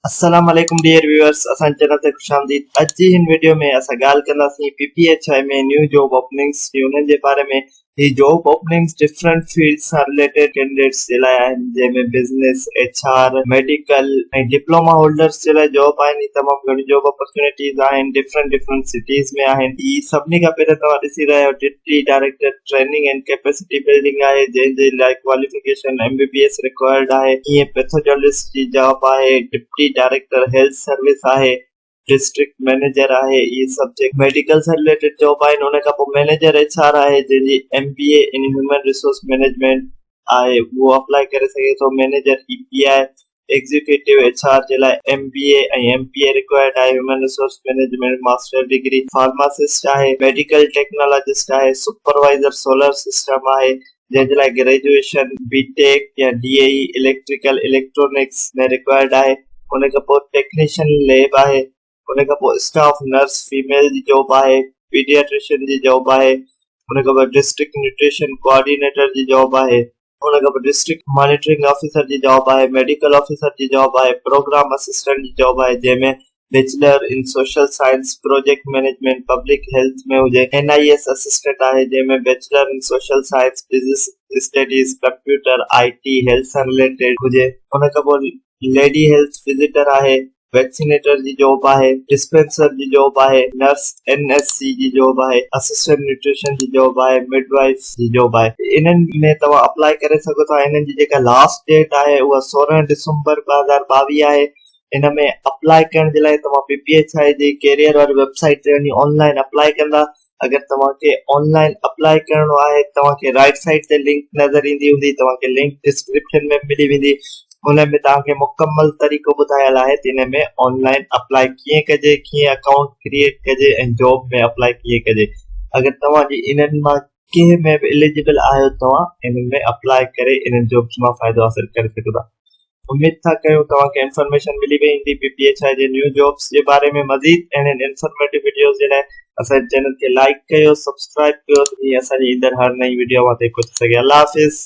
अस्सलाम वालेकुम dear viewers असां चैनल ते खुशामदीद। अॼु जी हिन वीडियो में असां ॻाल्हि कंदासीं PPHI में न्यू जॉब ओपनिंग्स जी उन्हनि जे बारे में। ही जॉब ओपनिंग्स डिफरेंट फील्ड्स सां रिलेटेड कैंडिडेट्स जे लाइ आहिनि, जंहिंमें बिज़नेस, HR, मेडिकल ऐं डिप्लोमा होल्डर्स जे लाइ जॉब आहिनि। तमामु घणी जॉब अपॉर्चुनिटीज़ आहिनि, डिफरेंट सिटीज़ में आहिनि। ही सभिनी खां पहिरियों तव्हां ॾिसी रहिया आहियो deputy director training and capacity building आहे, जंहिंजे लाइ क्वालिफिकेशन MBBS रिक्वायर्ड आहे। ईअं पैथोलॉजिस्ट जी जॉब आहे, डिप्टी डायरेक्टर हेल्थ सर्विस आहे, डिस्ट्रिक्ट मैनेजर आहे। ये सब्जेक्ट मेडिकल से रिलेटेड जॉब आहिनि। उन खां पोइ मैनेजर HR आहे, जंहिंजी MBA in human resource management आहे, उहो अप्लाई करे सघे थो। मैनेजर EPI एग्जीक्यूटिव HR जे लाइ MBA ऐं MPA रिक्वायर्ड आहे, human resource management master degree. Pharmacist आहे, मेडिकल टेक्नोलॉजिस्ट आहे, सुपरवाइजर सोलर सिस्टम आहे, जंहिंजे लाइ ग्रेजुएशन BTech या DAE इलेक्ट्रिकल इलेक्ट्रॉनिक्स में रिक्वायर्ड आहे। उन खां पोइ टेक्नीशियन लैब आहे। उन खां पोइ स्टाफ नर्स फीमेल जी जॉब आहे, पीडियाट्रिशियन जी जॉब आहे। उन खां पोइ डिस्ट्रिक्ट न्यूट्रिशन कोऑर्डिनेटर जी जॉब आहे। उन खां पोइ डिस्ट्रिक्ट मॉनिटरिंग ऑफिसर जी जॉब आहे, मेडिकल ऑफिसर जी जॉब आहे, प्रोग्राम असिस्टेंट जी जॉब आहे, जंहिंमें bachelor in social science project management public health में हुजे। NIS असिस्टेंट आहे, जंहिंमें bachelor in social science business studies computer IT health सां रिलेटेड हुजे। उन खां पोइ लेडी हेल्थ विजिटर आहे, वैक्सीनेटर जी जॉब आहे, डिस्पेंसर जी जॉब आहे, नर्स NSC जी जॉब आहे, असिस्टेंट न्यूट्रिशन जी जॉब आहे, मिडवाइफ जी जॉब आहे। इन्हनि में तव्हां अप्लाई करे सघो था। इन्हनि जी जेका लास्ट डेट आहे उहा 16 दिसंबर 2022 आहे। इन में अप्लाई करण जे लाइ तव्हां PPHI जी कैरियर वारी वेबसाइट ते वञी ऑनलाइन अप्लाई कंदा। अगर तव्हांखे ऑनलाइन अप्लाई करणो आहे, तव्हांखे राइट साइड ते लिंक नज़र ईंदी हूंदी, तव्हांखे लिंक डिस्क्रिप्शन में मिली वेंदी। उन में तव्हांखे मुकम्मल तरीक़ो ॿुधायल आहे त इन में ऑनलाइन अप्लाई कीअं कजे, कीअं अकाउंट क्रिएट कजे ऐं जॉब में अप्लाई कीअं कजे। अगर तव्हांजी इन्हनि मां कंहिं में बि एलिजिबल आहियो, तव्हां इन्हनि में अप्लाई करे इन्हनि जॉब्स मां फ़ाइदो हासिल करे सघो था। उम्मीद था कयूं तव्हांखे इंफॉर्मेशन मिली वई हूंदी PPHI जे न्यू जॉब्स जे बारे में। मज़ीद इन्हनि इंफॉर्मेटिव वीडियोस जे लाइ असांजे चैनल खे लाइक कयो, सब्सक्राइब कयो, जीअं असांजी ईंदड़ हर नई वीडियो मां ते पहुची सघे। अल्लाह हाफ़िज़।